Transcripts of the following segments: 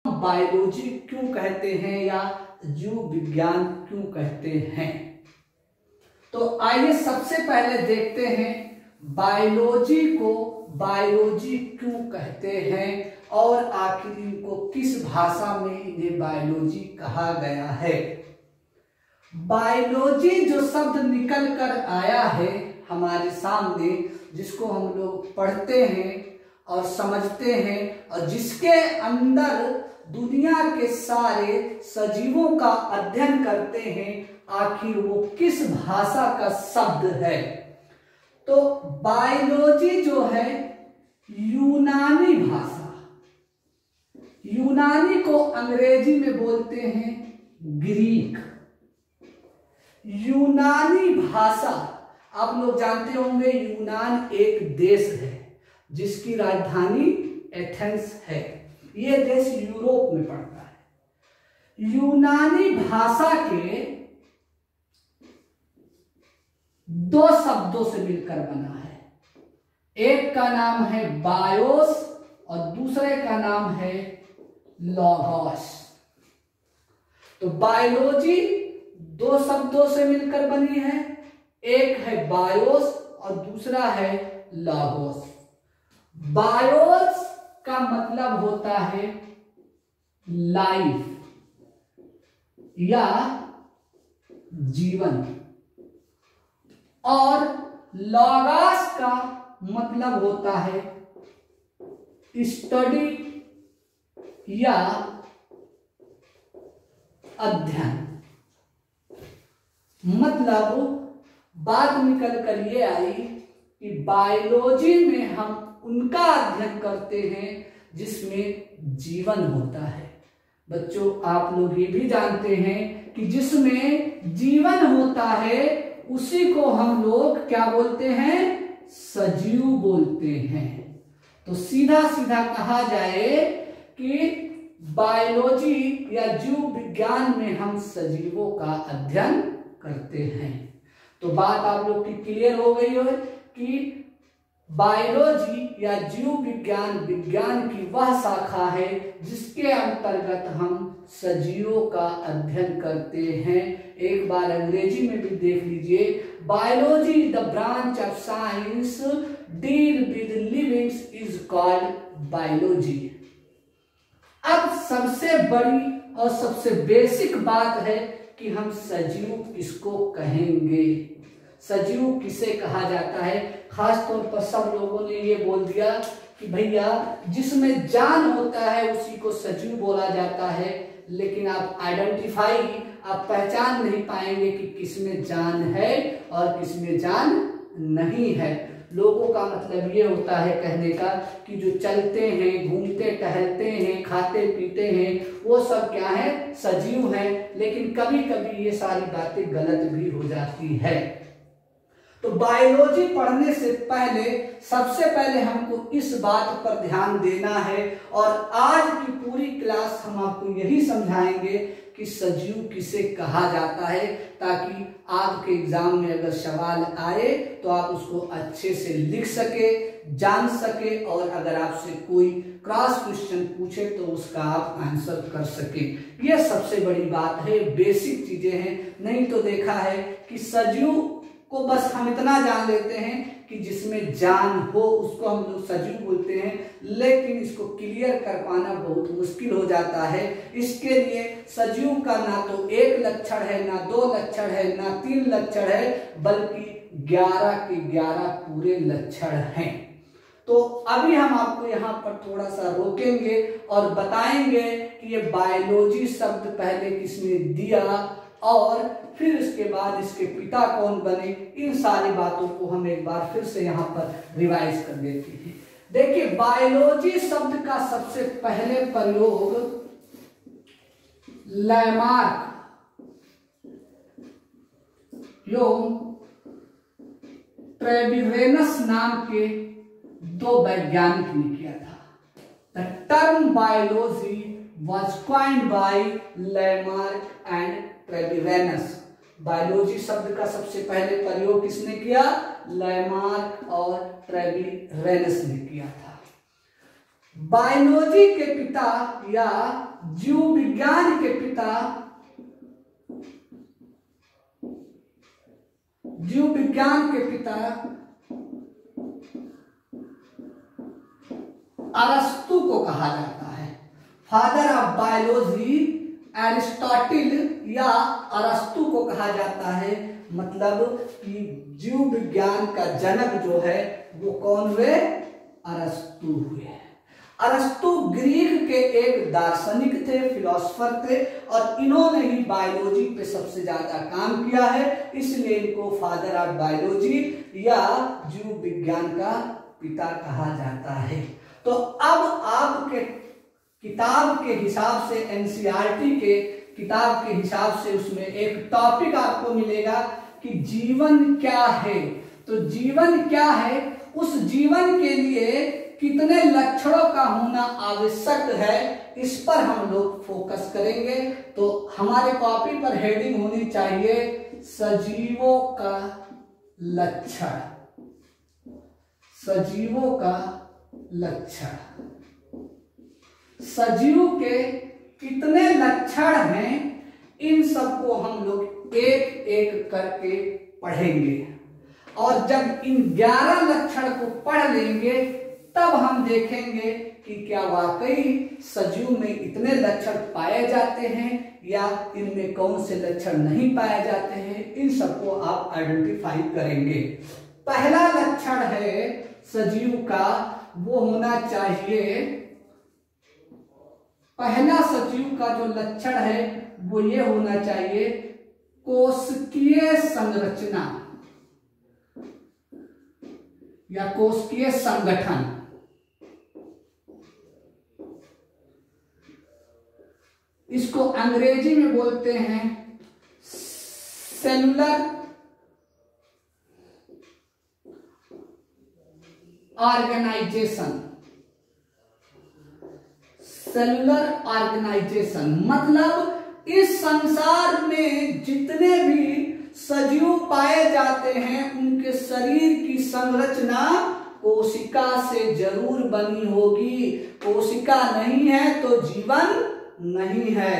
Biology क्यों कहते हैं या जीव विज्ञान क्यों कहते हैं। तो आइए सबसे पहले देखते हैं बायोलॉजी को बायोलॉजी क्यों कहते हैं और आखिर इनको किस भाषा में इन्हें बायोलॉजी कहा गया है। बायोलॉजी जो शब्द निकल कर आया है हमारे सामने, जिसको हम लोग पढ़ते हैं और समझते हैं और जिसके अंदर दुनिया के सारे सजीवों का अध्ययन करते हैं, आखिर वो किस भाषा का शब्द है। तो बायोलॉजी जो है यूनानी भाषा, यूनानी को अंग्रेजी में बोलते हैं ग्रीक। यूनानी भाषा आप लोग जानते होंगे, यूनान एक देश है जिसकी राजधानी एथेंस है। यह देश यूरोप में पड़ता है। यूनानी भाषा के दो शब्दों से मिलकर बना है। एक का नाम है बायोस और दूसरे का नाम है लॉगोस। तो बायोलॉजी दो शब्दों से मिलकर बनी है, एक है बायोस और दूसरा है लॉगोस। बायोस का मतलब होता है लाइफ या जीवन और लॉगोस का मतलब होता है स्टडी या अध्ययन। मतलब बात निकल कर ये आई कि बायोलॉजी में हम उनका अध्ययन करते हैं जिसमें जीवन होता है। बच्चों आप लोग ये भी जानते हैं कि जिसमें जीवन होता है उसी को हम लोग क्या बोलते हैं, सजीव बोलते हैं। तो सीधा सीधा कहा जाए कि बायोलॉजी या जीव विज्ञान में हम सजीवों का अध्ययन करते हैं। तो बात आप लोग की क्लियर हो गई हो कि बायोलॉजी या जीव विज्ञान विज्ञान की वह शाखा है जिसके अंतर्गत हम सजीवों का अध्ययन करते हैं। एक बार अंग्रेजी में भी देख लीजिए, biology is the branch of science deal with livings is called biology. अब सबसे बड़ी और सबसे बेसिक बात है कि हम सजीव किसको कहेंगे, सजीव किसे कहा जाता है। खास तौर पर सब लोगों ने ये बोल दिया कि भैया जिसमें जान होता है उसी को सजीव बोला जाता है, लेकिन आप आइडेंटिफाई, आप पहचान नहीं पाएंगे कि किसमें जान है और किसमें जान नहीं है। लोगों का मतलब ये होता है कहने का कि जो चलते हैं, घूमते टहलते हैं, खाते पीते हैं, वो सब क्या है, सजीव हैं। लेकिन कभी कभी ये सारी बातें गलत भी हो जाती है। तो बायोलॉजी पढ़ने से पहले सबसे पहले हमको इस बात पर ध्यान देना है और आज की पूरी क्लास हम आपको यही समझाएंगे कि सजीव किसे कहा जाता है, ताकि आपके एग्जाम में अगर सवाल आए तो आप उसको अच्छे से लिख सके, जान सके और अगर आपसे कोई क्रॉस क्वेश्चन पूछे तो उसका आप आंसर कर सके। यह सबसे बड़ी बात है, बेसिक चीजें हैं। नहीं तो देखा है कि सजीव को बस हम इतना जान लेते हैं कि जिसमें जान हो उसको हम लोग सजीव बोलते हैं, लेकिन इसको क्लियर कर पाना बहुत मुश्किल हो जाता है। इसके लिए सजीव का ना तो एक लक्षण है, ना दो लक्षण है, ना तीन लक्षण है, बल्कि 11 के 11 पूरे लक्षण हैं। तो अभी हम आपको यहाँ पर थोड़ा सा रोकेंगे और बताएंगे कि ये बायोलॉजी शब्द पहले किसने दिया और फिर इसके बाद इसके पिता कौन बने। इन सारी बातों को हम एक बार फिर से यहाँ पर रिवाइज कर देते हैं। देखिए, बायोलॉजी शब्द का सबसे पहले प्रयोग लैमार्क एवं ट्रेविरेनस नाम के दो वैज्ञानिक ने किया था। The term biology was coined by Lamarck and Treviranus. Biology शब्द का सबसे पहले प्रयोग किसने किया, लैमार्क और ट्रेविरेनस ने किया था। बायोलॉजी के पिता या जीव विज्ञान के पिता, जीव विज्ञान के पिता अरस्तु को कहा जाता है। फादर ऑफ बायोलॉजी एरिस्टोटल या अरस्तु को कहा जाता है। मतलब कि जीव विज्ञान का जनक जो है वो कौन हुए? अरस्तु हुए। अरस्तु ग्रीक के एक दार्शनिक थे, फिलोसफर थे, और इन्होंने ही बायोलॉजी पे सबसे ज्यादा काम किया है, इसलिए इनको फादर ऑफ बायोलॉजी या जीव विज्ञान का पिता कहा जाता है। तो अब आपके किताब के हिसाब से, एनसीईआरटी के किताब के हिसाब से उसमें एक टॉपिक आपको मिलेगा कि जीवन क्या है। तो जीवन क्या है, उस जीवन के लिए कितने लक्षणों का होना आवश्यक है, इस पर हम लोग फोकस करेंगे। तो हमारे कॉपी पर हेडिंग होनी चाहिए सजीवों का लक्षण, सजीवों का लक्षण। सजीव के कितने लक्षण हैं, इन सबको हम लोग एक एक करके पढ़ेंगे, और जब इन 11 लक्षण को पढ़ लेंगे तब हम देखेंगे कि क्या वाकई सजीव में इतने लक्षण पाए जाते हैं या इनमें कौन से लक्षण नहीं पाए जाते हैं। इन सबको आप आइडेंटिफाई करेंगे। पहला लक्षण है सजीव का, वो होना चाहिए, पहला सजीव का जो लक्षण है वो ये होना चाहिए कोशिकीय संरचना या कोशिकीय संगठन। इसको अंग्रेजी में बोलते हैं सेलुलर ऑर्गेनाइजेशन। सेलुलर ऑर्गेनाइजेशन मतलब इस संसार में जितने भी सजीव पाए जाते हैं उनके शरीर की संरचना कोशिका से जरूर बनी होगी। कोशिका नहीं है तो जीवन नहीं है।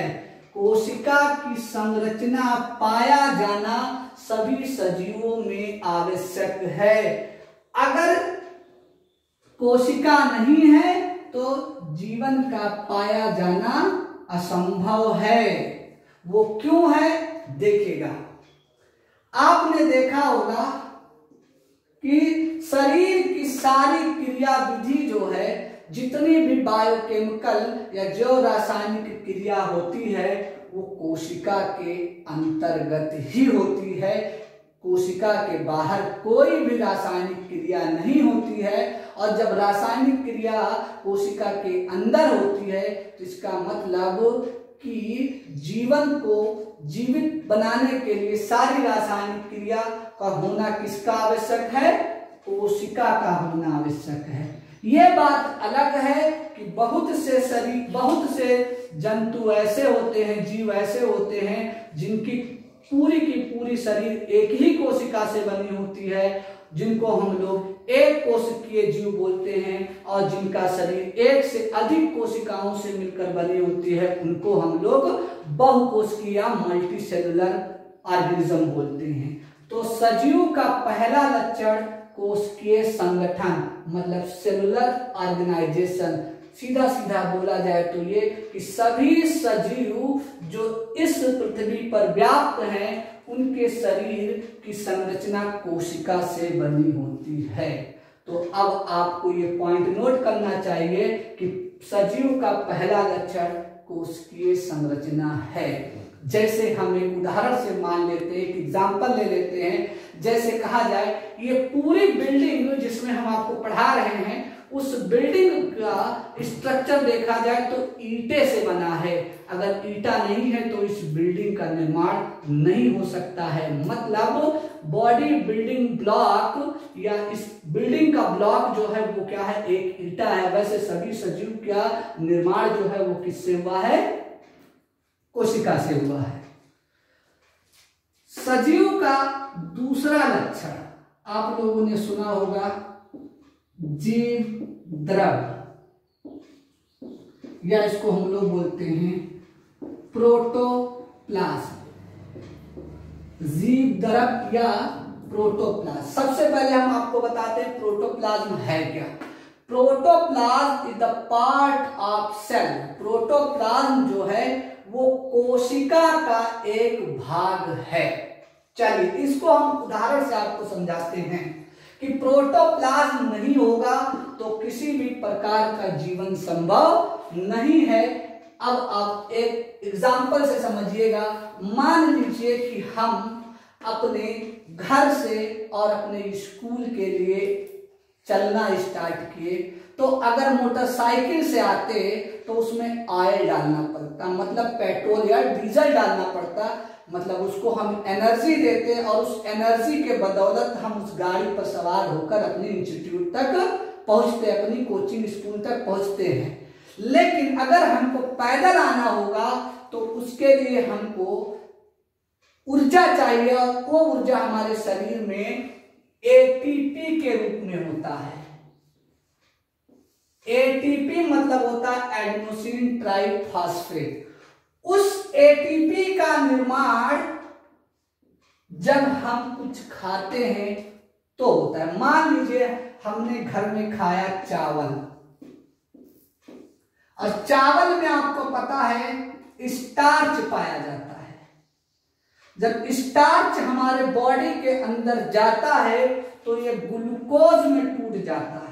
कोशिका की संरचना पाया जाना सभी सजीवों में आवश्यक है। अगर कोशिका नहीं है तो जीवन का पाया जाना असंभव है। वो क्यों है देखिएगा। आपने देखा होगा कि शरीर की सारी क्रिया विधि जो है, जितनी भी बायोकेमिकल या जो रासायनिक क्रिया होती है वो कोशिका के अंतर्गत ही होती है। कोशिका के बाहर कोई भी रासायनिक क्रिया नहीं होती है। और जब रासायनिक क्रिया कोशिका के अंदर होती है तो इसका मतलब कि जीवन को जीवित बनाने के लिए सारी रासायनिक क्रिया का होना किसका आवश्यक है? कोशिका का होना आवश्यक है। ये बात अलग है कि बहुत से जंतु ऐसे होते हैं, जीव ऐसे होते हैं जिनकी पूरी की पूरी शरीर एक ही कोशिका से बनी होती है, जिनको हम लोग एक कोशिकीय जीव बोलते हैं, और जिनका शरीर एक से अधिक कोशिकाओं से मिलकर बनी होती है उनको हम लोग बहुकोशिकीय या मल्टी सेलुलर ऑर्गेनिज्म बोलते हैं। तो सजीव का पहला लक्षण कोशिकीय संगठन मतलब सेलुलर ऑर्गेनाइजेशन। सीधा सीधा बोला जाए तो ये कि सभी सजीव जो इस पृथ्वी पर व्याप्त हैं उनके शरीर की संरचना कोशिका से बनी होती है। तो अब आपको ये पॉइंट नोट करना चाहिए कि सजीव का पहला लक्षण कोशिकीय संरचना है। जैसे हम एक उदाहरण से मान लेते हैं, एक एग्जाम्पल ले लेते हैं। जैसे कहा जाए ये पूरी बिल्डिंग जिसमें हम आपको पढ़ा रहे हैं, उस बिल्डिंग का स्ट्रक्चर देखा जाए तो ईंटे से बना है। अगर ईंटा नहीं है तो इस बिल्डिंग का निर्माण नहीं हो सकता है। मतलब बॉडी बिल्डिंग ब्लॉक या इस बिल्डिंग का ब्लॉक जो है वो क्या है? एक ईंटा है। वैसे सभी सजीव का निर्माण जो है वो किससे हुआ है? कोशिका से हुआ है। सजीव का दूसरा लक्षण आप लोगों ने सुना होगा जीव द्रव। या इसको हम लोग बोलते हैं प्रोटोप्लाज्म, जीव द्रव या प्रोटोप्लाज्म। सबसे पहले हम आपको बताते हैं प्रोटोप्लाज्म है क्या। Protoplasm is the part of cell. Protoplasm जो है वो कोशिका का एक भाग है। चलिए इसको हम उदाहरण से आपको समझाते हैं कि प्रोटोप्लाज्म नहीं होगा तो किसी भी प्रकार का जीवन संभव नहीं है। अब आप एक एग्जांपल से समझिएगा। मान लीजिए कि हम अपने घर से और अपने स्कूल के लिए चलना स्टार्ट किए, तो अगर मोटरसाइकिल से आते तो उसमें ऑयल डालना पड़ता, मतलब पेट्रोल या डीजल डालना पड़ता, मतलब उसको हम एनर्जी देते और उस एनर्जी के बदौलत हम उस गाड़ी पर सवार होकर अपने इंस्टीट्यूट तक पहुंचते, अपनी कोचिंग स्कूल तक पहुंचते हैं। लेकिन अगर हमको पैदल आना होगा तो उसके लिए हमको ऊर्जा चाहिए, और वो ऊर्जा हमारे शरीर में एटीपी के रूप में होता है। एटीपी मतलब होता है एडेनोसिन ट्राइफॉस्फेट। उस एटीपी का निर्माण जब हम कुछ खाते हैं तो होता है। मान लीजिए हमने घर में खाया चावल, और चावल में आपको पता है स्टार्च पाया जाता है। जब स्टार्च हमारे बॉडी के अंदर जाता है तो ये ग्लूकोज में टूट जाता है।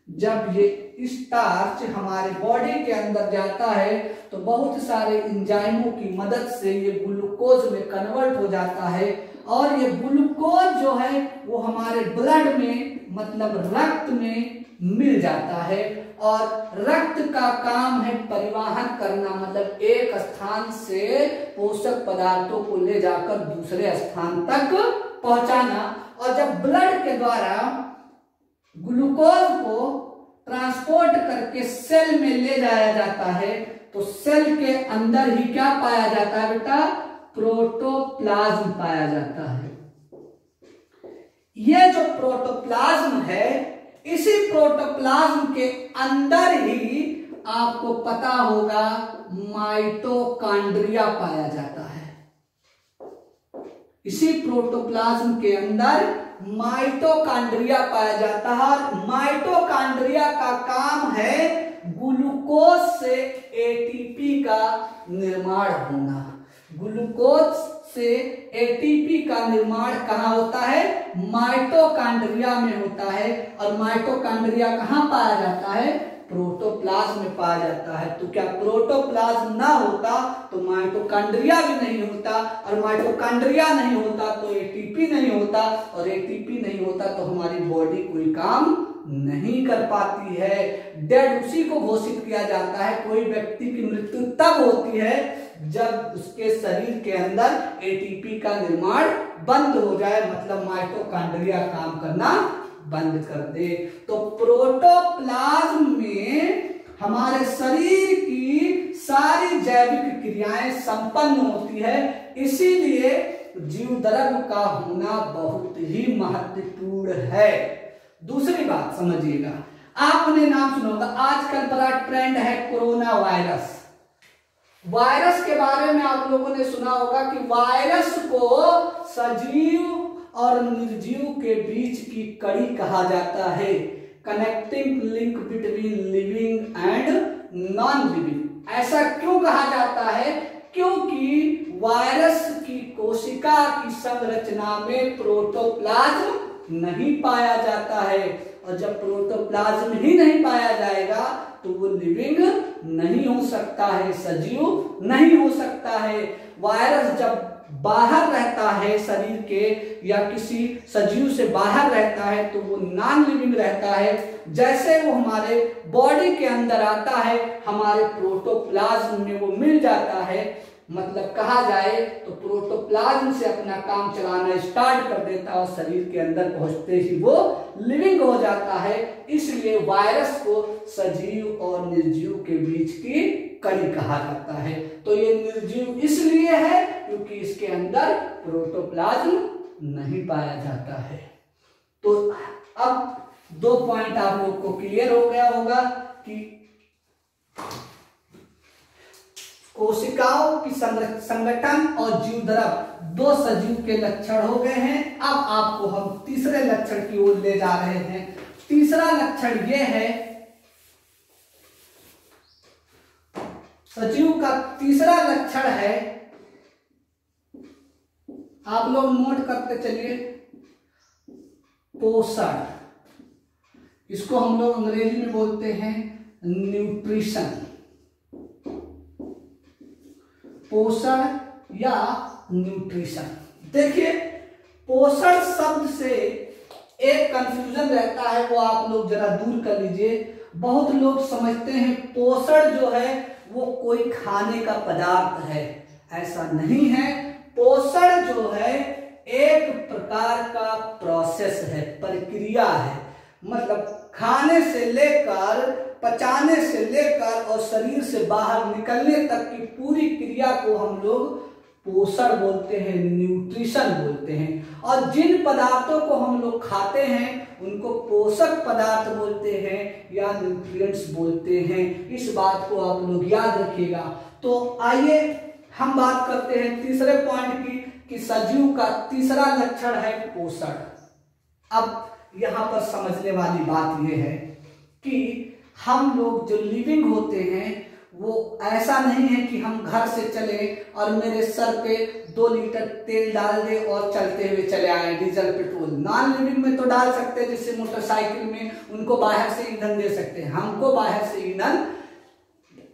जब ये स्टार्च हमारे बॉडी के अंदर जाता है तो बहुत सारे एंजाइमों की मदद से ये ग्लूकोज में कन्वर्ट हो जाता है, और ये ग्लूकोज जो है वो हमारे ब्लड में मतलब रक्त में मिल जाता है। और रक्त का काम है परिवहन करना, मतलब एक स्थान से पोषक पदार्थों को ले जाकर दूसरे स्थान तक पहुंचाना। और जब ब्लड के द्वारा ग्लूकोज को ट्रांसपोर्ट करके सेल में ले जाया जाता है तो सेल के अंदर ही क्या पाया जाता है बेटा? प्रोटोप्लाज्म पाया जाता है। ये जो प्रोटोप्लाज्म है, इसी प्रोटोप्लाज्म के अंदर ही आपको पता होगा माइटोकॉन्ड्रिया पाया जाता है। इसी प्रोटोप्लाज्म के अंदर माइटोकॉन्ड्रिया पाया जाता है, और माइटोकॉन्ड्रिया का काम है ग्लूकोज से एटीपी का निर्माण होना। ग्लूकोज से एटीपी का निर्माण कहाँ होता है? माइटोकॉन्ड्रिया में होता है। और माइटोकॉन्ड्रिया कहाँ पाया जाता है? प्रोटोप्लाज्म में पाया जाता है। तो क्या प्रोटोप्लाज्म ना होता तो माइटोकॉन्ड्रिया भी नहीं होता, और माइटोकॉन्ड्रिया नहीं होता तो एटीपी नहीं होता, और एटीपी नहीं होता तो हमारी बॉडी कोई काम नहीं कर पाती है। डेड उसी को घोषित किया जाता है। कोई व्यक्ति की मृत्यु तब होती है जब उसके शरीर के अंदर एटीपी का निर्माण बंद हो जाए, मतलब माइटोकॉन्ड्रिया काम करना बंद कर दे। तो प्रोटोप्लाज्म में हमारे शरीर की सारी जैविक क्रियाएं संपन्न होती है, इसीलिए जीव द्रव्य का होना बहुत ही महत्वपूर्ण है। दूसरी बात समझिएगा, आपने नाम सुना होगा, आजकल बड़ा ट्रेंड है कोरोना वायरस। वायरस के बारे में आप लोगों ने सुना होगा कि वायरस को सजीव और निर्जीव के बीच की कड़ी कहा जाता है, connecting link between living and non living. ऐसा क्यों कहा जाता है? क्योंकि वायरस की कोशिका की संरचना में प्रोटोप्लाज्म नहीं पाया जाता है, और जब प्रोटोप्लाज्म ही नहीं पाया जाएगा तो वो लिविंग नहीं हो सकता है, सजीव नहीं हो सकता है। वायरस जब बाहर रहता है शरीर के या किसी सजीव से बाहर रहता है तो वो नॉन लिविंग रहता है। जैसे वो हमारे बॉडी के अंदर आता है, हमारे प्रोटोप्लाज्म में वो मिल जाता है, मतलब कहा जाए तो प्रोटोप्लाज्म से अपना काम चलाना स्टार्ट कर देता है, और शरीर के अंदर पहुंचते ही वो लिविंग हो जाता है। इसलिए वायरस को सजीव और निर्जीव के बीच की कड़ी कहा जाता है। तो ये निर्जीव इसलिए है क्योंकि इसके अंदर प्रोटोप्लाज्म नहीं पाया जाता है। तो अब 2 पॉइंट आप लोग को क्लियर हो गया होगा कि कोशिकाओं की संगठन और जीव द्रव 2 सजीव के लक्षण हो गए हैं। अब आपको हम तीसरे लक्षण की ओर ले जा रहे हैं। तीसरा लक्षण यह है, सजीव का तीसरा लक्षण है, आप लोग नोट करते चलिए, पोषण। इसको हम लोग अंग्रेजी में बोलते हैं न्यूट्रिशन। पोषण या न्यूट्रिशन। देखिए, पोषण शब्द से एक कंफ्यूजन रहता है, वो आप लोग जरा दूर कर लीजिए। बहुत लोग समझते हैं पोषण जो है वो कोई खाने का पदार्थ है। ऐसा नहीं है। पोषण जो है एक प्रकार का प्रोसेस है, प्रक्रिया है। मतलब खाने से लेकर, पचाने से लेकर और शरीर से बाहर निकलने तक की पूरी क्रिया को हम लोग पोषण बोलते हैं, न्यूट्रिशन बोलते हैं। और जिन पदार्थों को हम लोग खाते हैं उनको पोषक पदार्थ बोलते हैं या न्यूट्रिएंट्स बोलते हैं। इस बात को आप लोग याद रखिएगा। तो आइए हम बात करते हैं तीसरे पॉइंट की, कि सजीव का तीसरा लक्षण है पोषण। अब यहां पर समझने वाली बात यह है कि हम लोग जो लिविंग होते हैं वो ऐसा नहीं है कि हम घर से चले और मेरे सर पे 2 लीटर तेल डाल दे और चलते हुए चले आए, डीजल पेट्रोल। नॉन लिविंग में तो डाल सकते हैं, जिससे मोटरसाइकिल में उनको बाहर से ईंधन दे सकते हैं। हमको बाहर से ईंधन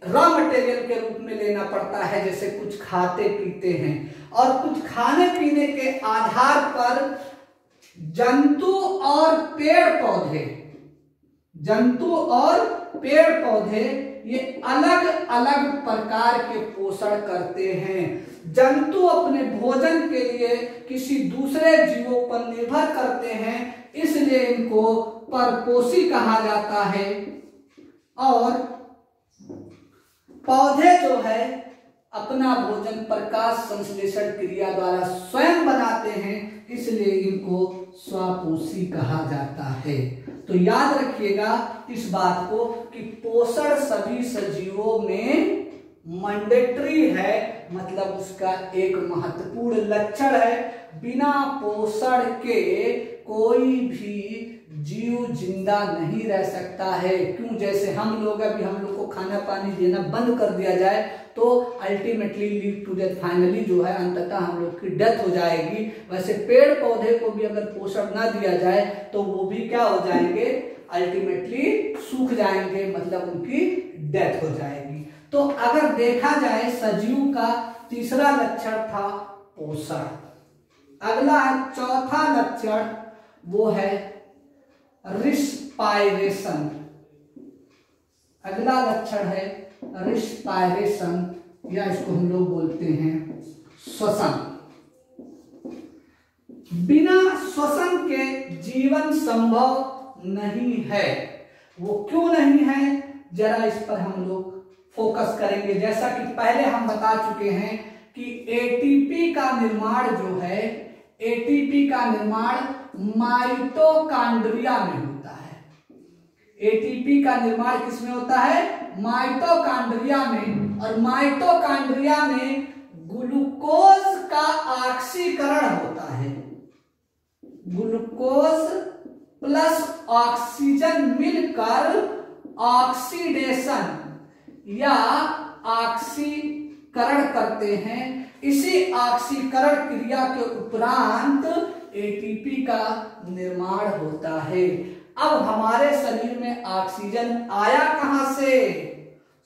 रॉ मटेरियल के रूप में लेना पड़ता है, जैसे कुछ खाते पीते हैं। और कुछ खाने पीने के आधार पर जंतु और पेड़ पौधे ये अलग अलग प्रकार के पोषण करते हैं। जंतु अपने भोजन के लिए किसी दूसरे जीवों पर निर्भर करते हैं, इसलिए इनको परपोषी कहा जाता है। और पौधे जो है अपना भोजन प्रकाश संश्लेषण क्रिया द्वारा स्वयं बनाते हैं, इसलिए इनको स्वपोषी कहा जाता है। तो याद रखिएगा इस बात को कि पोषण सभी सजीवों में मैंडेटरी है, मतलब उसका एक महत्वपूर्ण लक्षण है। बिना पोषण के कोई भी जीव जिंदा नहीं रह सकता है। क्यों? जैसे हम लोग को खाना पानी देना बंद कर दिया जाए तो ultimately lead to death, finally जो है अंततः हम लोग की डेथ हो जाएगी। वैसे पेड़ पौधे को भी अगर पोषण ना दिया जाए तो वो भी क्या हो जाएंगे, अल्टीमेटली सूख जाएंगे, मतलब उनकी डेथ हो जाएगी। तो अगर देखा जाए सजीव का तीसरा लक्षण था पोषण। अगला है चौथा लक्षण, वो है रिस्पायरेशन। अगला लक्षण है रिस्पायरेशन, या इसको हम लोग बोलते हैं श्वसन। बिना श्वसन के जीवन संभव नहीं है। वो क्यों नहीं है, जरा इस पर हम लोग फोकस करेंगे। जैसा कि पहले हम बता चुके हैं कि एटीपी का निर्माण जो है, एटीपी का निर्माण माइटोकॉन्ड्रिया में होता है। एटीपी का निर्माण किसमें होता है? माइटोकॉन्ड्रिया में। और माइटोकॉन्ड्रिया में ग्लूकोज का ऑक्सीकरण होता है। ग्लूकोज प्लस ऑक्सीजन मिलकर ऑक्सीडेशन या ऑक्सीकरण करते हैं। इसी ऑक्सीकरण क्रिया के उपरांत एटीपी का निर्माण होता है। अब हमारे शरीर में ऑक्सीजन आया कहां से?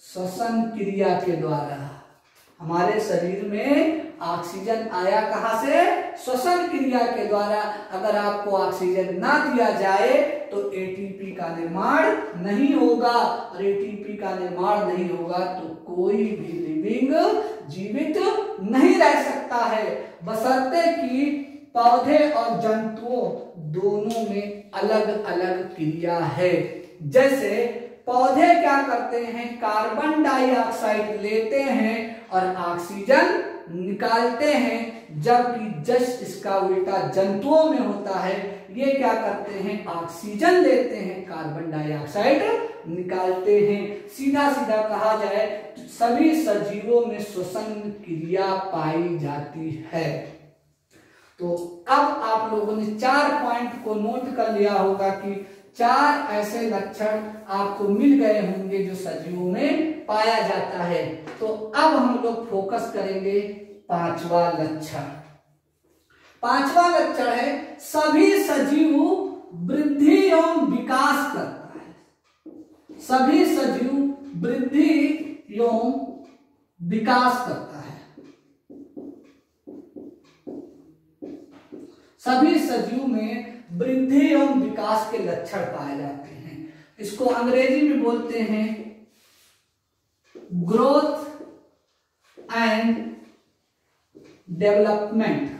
श्वसन क्रिया के द्वारा। हमारे शरीर में ऑक्सीजन आया कहां से? श्वसन क्रिया के द्वारा। अगर आपको ऑक्सीजन ना दिया जाए तो एटीपी का निर्माण नहीं होगा, और एटीपी का निर्माण नहीं होगा तो कोई भी लिविंग जीवित नहीं रह सकता है, बशर्ते कि पौधे और जंतुओं दोनों में अलग अलग क्रिया है। जैसे पौधे क्या करते हैं, कार्बन डाइऑक्साइड लेते हैं और ऑक्सीजन निकालते हैं, जबकि जस्ट इसका उल्टा जंतुओं में होता है। ये क्या करते हैं, ऑक्सीजन लेते हैं, कार्बन डाइऑक्साइड निकालते हैं। सीधा सीधा कहा जाए तो सभी सजीवों में श्वसन क्रिया पाई जाती है। तो अब आप लोगों ने 4 पॉइंट को नोट कर लिया होगा कि 4 ऐसे लक्षण आपको मिल गए होंगे जो सजीवों में पाया जाता है। तो अब हम लोग फोकस करेंगे 5वां लक्षण। 5वां लक्षण है सभी सजीव वृद्धि एवं विकास करता है। सभी सजीव वृद्धि एवं विकास करता है। सभी सजीव में वृद्धि एवं विकास के लक्षण पाए जाते हैं। इसको अंग्रेजी में बोलते हैं ग्रोथ एंड डेवलपमेंट।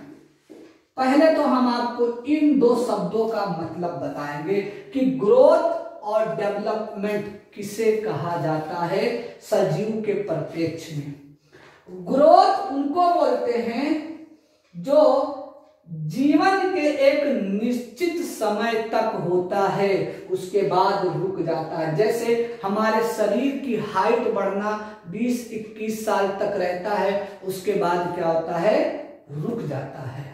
पहले तो हम आपको इन 2 शब्दों का मतलब बताएंगे कि ग्रोथ और डेवलपमेंट किसे कहा जाता है सजीव के परिप्रेक्ष्य में। ग्रोथ उनको बोलते हैं जो जीवन के एक निश्चित समय तक होता है, उसके बाद रुक जाता है। जैसे हमारे शरीर की हाइट बढ़ना 20-21 साल तक रहता है, उसके बाद क्या होता है, रुक जाता है।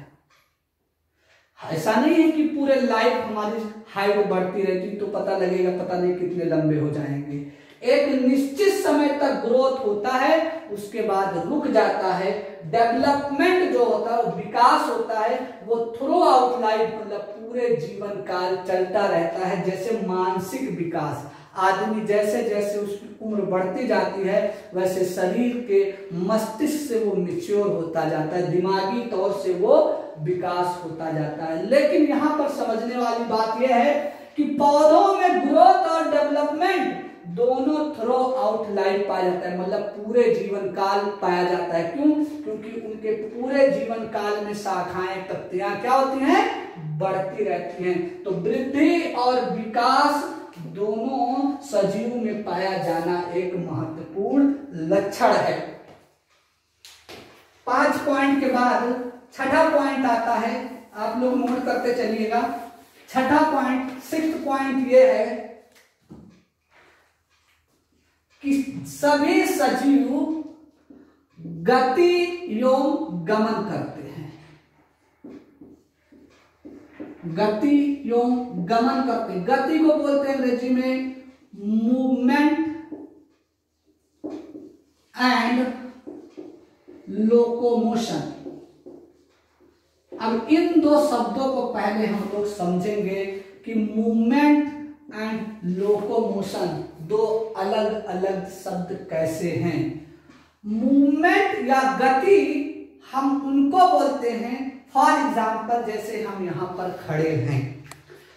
ऐसा नहीं है कि पूरे लाइफ हमारी हाइट बढ़ती रहती तो पता लगेगा पता नहीं कितने लंबे हो जाएंगे। एक निश्चित समय तक ग्रोथ होता है, उसके बाद रुक जाता है। डेवलपमेंट जो होता है, विकास होता है, वो थ्रू आउट लाइफ मतलब पूरे जीवन काल चलता रहता है। जैसे मानसिक विकास, आदमी जैसे जैसे उसकी उम्र बढ़ती जाती है वैसे शरीर के मस्तिष्क से वो मैच्योर होता जाता है, दिमागी तौर से वो विकास होता जाता है। लेकिन यहाँ पर समझने वाली बात यह है कि पौधों में ग्रोथ और डेवलपमेंट दोनों थ्रू आउट लाइफ पाया जाता है, मतलब पूरे जीवन काल पाया जाता है। क्यों? क्योंकि उनके पूरे जीवन काल में शाखाएं पत्तियां क्या होती हैं, बढ़ती रहती हैं। तो वृद्धि और विकास दोनों सजीव में पाया जाना एक महत्वपूर्ण लक्षण है। 5 पॉइंट के बाद 6ठा पॉइंट आता है, आप लोग नोट करते चलिएगा। 6ठा पॉइंट, 6th पॉइंट ये है कि सभी सजीव गति एवं गमन करते हैं। गति एवं गमन करते हैं। गति को बोलते हैं अंग्रेजी में मूवमेंट एंड लोकोमोशन। अब इन 2 शब्दों को पहले हम लोग समझेंगे कि मूवमेंट एंड लोकोमोशन 2 अलग अलग शब्द कैसे हैं। मूवमेंट या गति हम उनको बोलते हैं, फॉर एग्जाम्पल जैसे हम यहाँ पर खड़े हैं,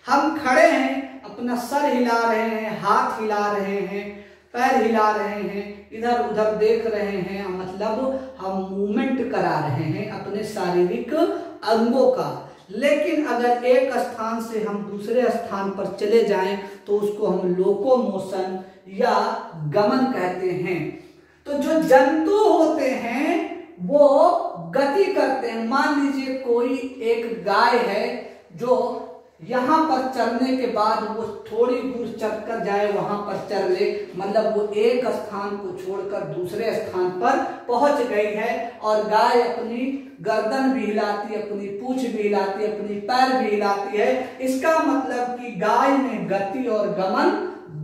हम खड़े हैं, अपना सर हिला रहे हैं, हाथ हिला रहे हैं, पैर हिला रहे हैं, इधर उधर देख रहे हैं, मतलब हम मूवमेंट करा रहे हैं अपने शारीरिक अंगों का। लेकिन अगर एक स्थान से हम दूसरे स्थान पर चले जाएं तो उसको हम लोकोमोशन या गमन कहते हैं। तो जो जंतु होते हैं वो गति करते हैं। मान लीजिए कोई एक गाय है जो यहाँ पर चरने के बाद वो थोड़ी दूर चलकर जाए, वहां पर चर ले, मतलब वो एक स्थान को छोड़कर दूसरे स्थान पर पहुंच गई है। और गाय अपनी गर्दन भी हिलाती है, अपनी पूंछ भी हिलाती है, अपनी पैर भी हिलाती है। इसका मतलब कि गाय में गति और गमन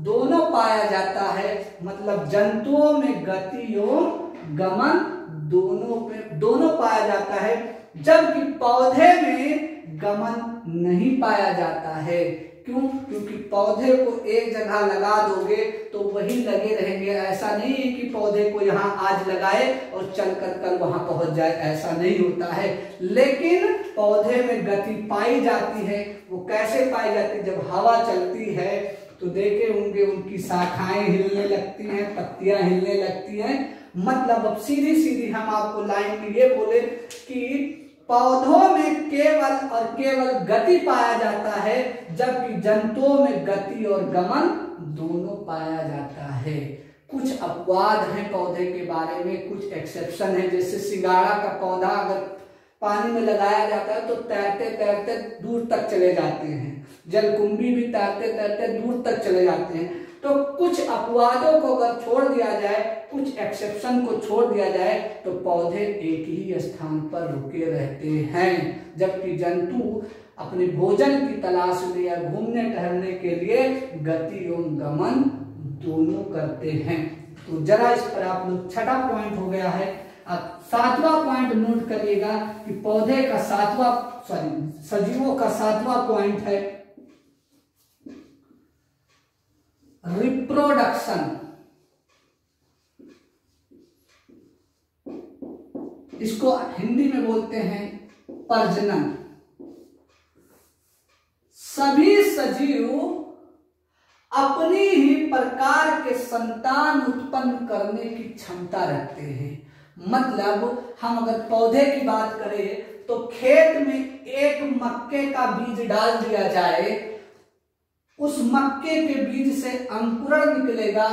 दोनों पाया जाता है। मतलब जंतुओं में गति एवं गमन दोनों पाया जाता है, जबकि पौधे में गमन नहीं पाया जाता है। क्यों? क्योंकि पौधे को एक जगह लगा दोगे तो वही लगे रहेंगे। ऐसा नहीं है कि पौधे को यहाँ आज लगाए और चलकर कल वहां पहुंच जाए, ऐसा नहीं होता है। लेकिन पौधे में गति पाई जाती है। वो कैसे पाई जाती है? जब हवा चलती है तो देखे होंगे उनकी शाखाएं हिलने लगती हैं, पत्तियां हिलने लगती हैं। मतलब अब सीधी सीधी हम आपको लाइन में ये बोले कि पौधों में केवल और केवल गति पाया जाता है, जबकि जंतुओं में गति और गमन दोनों पाया जाता है। कुछ अपवाद हैं पौधे के बारे में, कुछ एक्सेप्शन है। जैसे सिंगाड़ा का पौधा अगर पानी में लगाया जाता है तो तैरते तैरते दूर तक चले जाते हैं। जलकुंभी भी तैरते तैरते दूर तक चले जाते हैं। तो तो कुछ अपवादों को अगर छोड़ दिया जाए, कुछ एक्सेप्शन को छोड़ दिया जाए, तो पौधे एक ही स्थान पर रुके रहते हैं, जबकि जंतु अपने भोजन की तलाश में या घूमने टहलने के लिए गति एवं गमन दोनों करते हैं। तो जरा इस पर आप लोग छठा पॉइंट हो गया है। अब सातवां पॉइंट नोट करिएगा कि पौधे का सजीवों का सातवां पॉइंट है रिप्रोडक्शन। इसको हिंदी में बोलते हैं प्रजनन। सभी सजीव अपनी ही प्रकार के संतान उत्पन्न करने की क्षमता रखते हैं। मतलब हम अगर पौधे की बात करें तो खेत में एक मक्के का बीज डाल दिया जाए, उस मक्के के बीज से अंकुरण निकलेगा,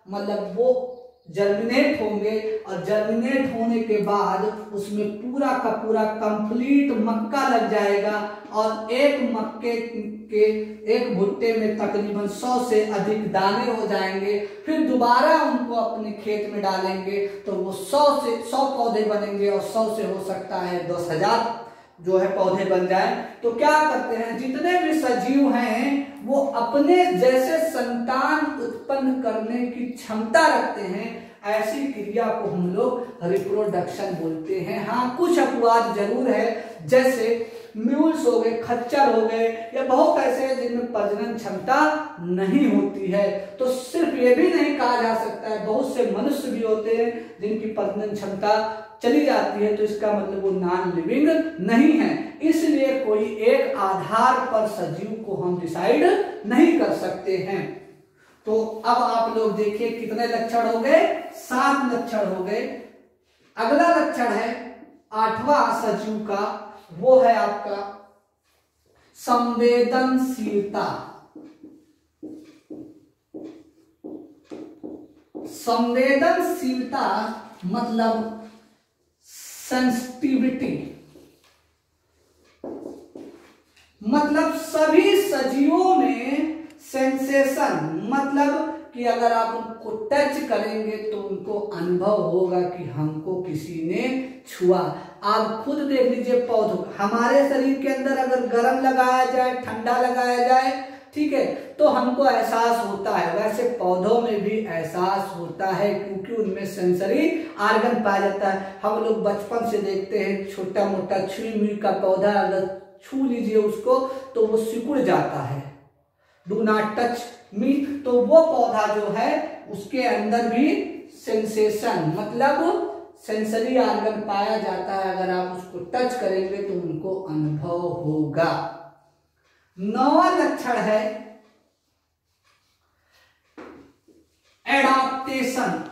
मतलब वो जर्मिनेट होंगे और जर्मिनेट होने के बाद उसमें पूरा का पूरा कंप्लीट मक्का लग जाएगा और एक मक्के के एक भुट्टे में तकरीबन 100 से अधिक दाने हो जाएंगे। फिर दोबारा उनको अपने खेत में डालेंगे तो वो 100 पौधे बनेंगे और 100 से हो सकता है 10,000 जो है पौधे बन जाए। तो क्या करते हैं, जितने भी सजीव हैं वो अपने जैसे संतान उत्पन्न करने की क्षमता रखते हैं। ऐसी क्रिया को हम लोग रिप्रोडक्शन बोलते हैं। हाँ, कुछ अपवाद जरूर है, जैसे म्यूल्स हो गए, खच्चर हो गए, या बहुत ऐसे हैं जिनमें प्रजनन क्षमता नहीं होती है। तो सिर्फ ये भी नहीं कहा जा सकता है, बहुत से मनुष्य भी होते हैं जिनकी प्रजनन क्षमता चली जाती है, तो इसका मतलब वो नॉन लिविंग नहीं है। इसलिए कोई एक आधार पर सजीव को हम डिसाइड नहीं कर सकते हैं। तो अब आप लोग देखिए कितने लक्षण हो गए, 7 लक्षण हो गए। अगला लक्षण है 8वां सजीव का, वो है आपका संवेदनशीलता। संवेदनशीलता मतलब सेंसिटिविटी, मतलब सभी सजीवों में सेंसेशन, मतलब कि अगर आप उनको टच करेंगे तो उनको अनुभव होगा कि हमको किसी ने छुआ। आप खुद देख लीजिए, पौधों हमारे शरीर के अंदर अगर गर्म लगाया जाए, ठंडा लगाया जाए, ठीक है, तो हमको एहसास होता है। वैसे पौधों में भी एहसास होता है क्योंकि उनमें सेंसरी आर्गन पाया जाता है। हम लोग बचपन से देखते हैं, छोटा मोटा छुई मुई का पौधा अगर छू लीजिए उसको तो वो सिकुड़ जाता है, डू नॉट टच मी। तो वो पौधा जो है उसके अंदर भी सेंसेशन मतलब सेंसरी आर्गन पाया जाता है। अगर आप उसको टच करेंगे तो उनको अनुभव होगा। 9वां लक्षण है एडाप्टेशन।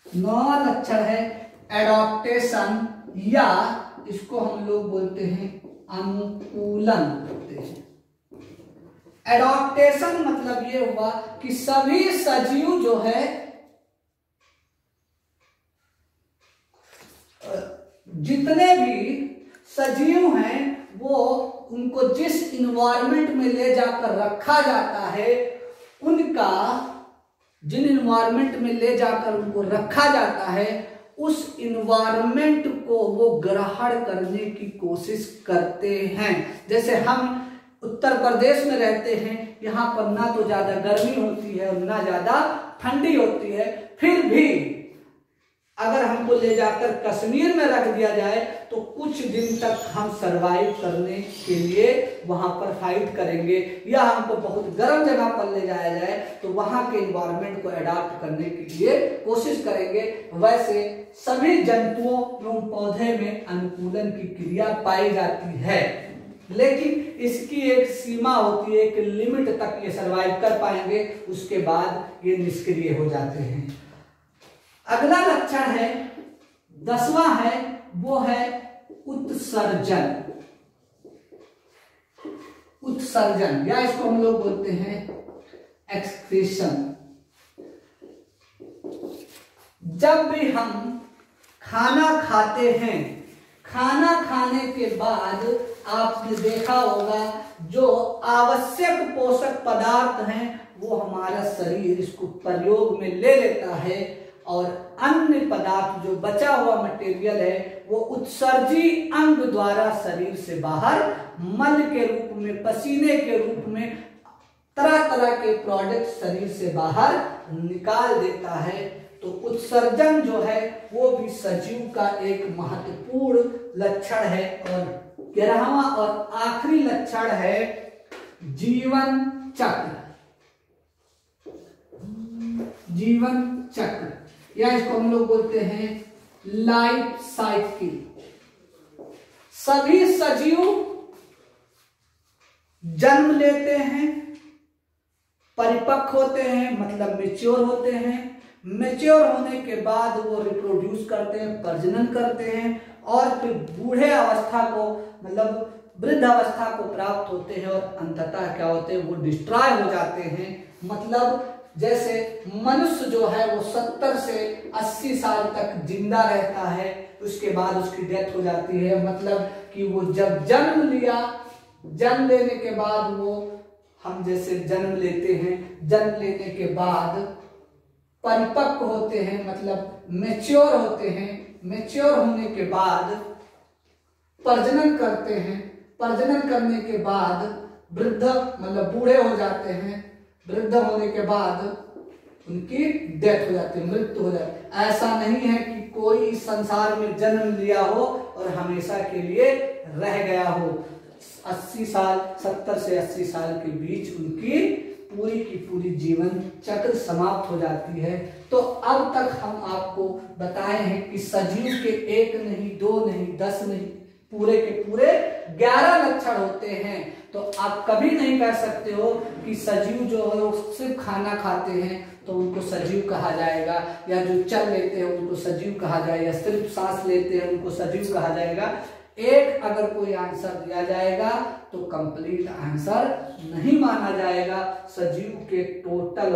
9वां लक्षण है एडाप्टेशन, या इसको हम लोग बोलते हैं अनुकूलन करते हैं। एडाप्टेशन मतलब ये हुआ कि सभी सजीव जो है जितने भी सजीव हैं वो उनको जिस इन्वायरमेंट में ले जाकर रखा जाता है, उनका जिन इन्वायरमेंट में ले जाकर उनको रखा जाता है उस इन्वायरमेंट को वो ग्रहण करने की कोशिश करते हैं। जैसे हम उत्तर प्रदेश में रहते हैं, यहाँ पर ना तो ज्यादा गर्मी होती है और ना ज्यादा ठंडी होती है, फिर भी अगर हमको ले जाकर कश्मीर में रख दिया जाए तो कुछ दिन तक हम सरवाइव करने के लिए वहां पर फाइट करेंगे, या हमको बहुत गर्म जगह पर ले जाया जाए तो वहां के एनवायरनमेंट को अडॉप्ट करने के लिए कोशिश करेंगे। वैसे सभी जंतुओं एवं पौधे में अनुकूलन की क्रिया पाई जाती है, लेकिन इसकी एक सीमा होती है, एक लिमिट तक ये सरवाइव कर पाएंगे, उसके बाद ये निष्क्रिय हो जाते हैं। अगला लक्षण है 10वां है, वो है उत्सर्जन। उत्सर्जन या इसको हम लोग बोलते हैं एक्सक्रीशन। जब भी हम खाना खाते हैं, खाना खाने के बाद आपने देखा होगा जो आवश्यक पोषक पदार्थ हैं वो हमारा शरीर इसको प्रयोग में ले लेता है, और अन्य पदार्थ जो बचा हुआ मटेरियल है वो उत्सर्जी अंग द्वारा शरीर से बाहर मल के रूप में, पसीने के रूप में तरह तरह के प्रोडक्ट शरीर से बाहर निकाल देता है। तो उत्सर्जन जो है वो भी सजीव का एक महत्वपूर्ण लक्षण है। और 11वां और आखिरी लक्षण है जीवन चक्र। जीवन चक्र या इसको हम लोग बोलते हैं लाइफ साइकिल। सभी सजीव जन्म लेते हैं, परिपक्व होते हैं, मतलब मेच्योर होते हैं। मेच्योर होने के बाद वो रिप्रोड्यूस करते हैं, प्रजनन करते हैं, और फिर बूढ़े अवस्था को, मतलब वृद्ध अवस्था को प्राप्त होते हैं, और अंततः क्या होते हैं, वो डिस्ट्रॉय हो जाते हैं। मतलब जैसे मनुष्य जो है वो 70 से 80 साल तक जिंदा रहता है, उसके बाद उसकी डेथ हो जाती है। मतलब कि वो जब जन्म लिया, जन्म लेने के बाद वो, हम जैसे जन्म लेते हैं, जन्म लेने के बाद परिपक्व होते हैं, मतलब मैच्योर होते हैं। मैच्योर होने के बाद प्रजनन करते हैं, प्रजनन करने के बाद वृद्ध, मतलब बूढ़े हो जाते हैं। वृद्ध होने के बाद उनकी डेथ हो जाती है, मृत्यु हो जाती है। ऐसा नहीं है कि कोई संसार में जन्म लिया हो और हमेशा के लिए रह गया हो। 80 साल, 70 से 80 साल के बीच उनकी पूरी की पूरी जीवन चक्र समाप्त हो जाती है। तो अब तक हम आपको बताए हैं कि सजीव के 1 नहीं, 2 नहीं, 10 नहीं, पूरे के पूरे 11 लक्षण होते हैं। तो आप कभी नहीं कह सकते हो कि सजीव जो है वो सिर्फ खाना खाते हैं तो उनको सजीव कहा जाएगा, या जो चल लेते हैं उनको सजीव कहा जाएगा, या सिर्फ सांस लेते हैं उनको सजीव कहा जाएगा। एक अगर कोई आंसर दिया जाएगा तो कंप्लीट आंसर नहीं माना जाएगा। सजीव के टोटल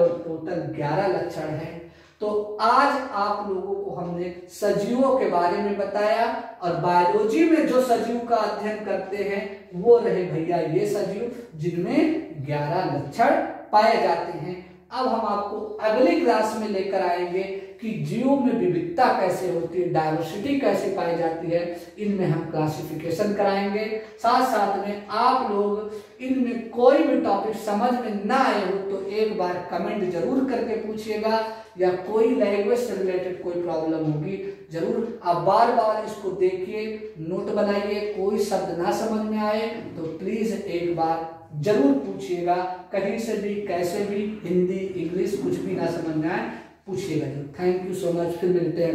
11 लक्षण हैं। तो आज आप लोगों को हमने सजीवों के बारे में बताया, और बायोलॉजी में जो सजीव का अध्ययन करते हैं वो रहे भैया ये सजीव जिनमें 11 लक्षण पाए जाते हैं। अब हम आपको अगली क्लास में लेकर आएंगे कि जीवों में विविधता कैसे होती है, डायवर्सिटी कैसे पाई जाती है, इनमें हम क्लासिफिकेशन कराएंगे। साथ साथ में आप लोग इनमें कोई भी टॉपिक समझ में ना आए हो तो एक बार कमेंट जरूर करके पूछिएगा, या कोई लैंग्वेज से रिलेटेड कोई प्रॉब्लम होगी जरूर आप बार बार इसको देखिए, नोट बनाइए। कोई शब्द ना समझ में आए तो प्लीज एक बार जरूर पूछिएगा, कहीं से भी, कैसे भी, हिंदी, इंग्लिश, कुछ भी ना समझ में आए पूछिएगा जरूर। थैंक यू सो मच, फिर मिलते हैं।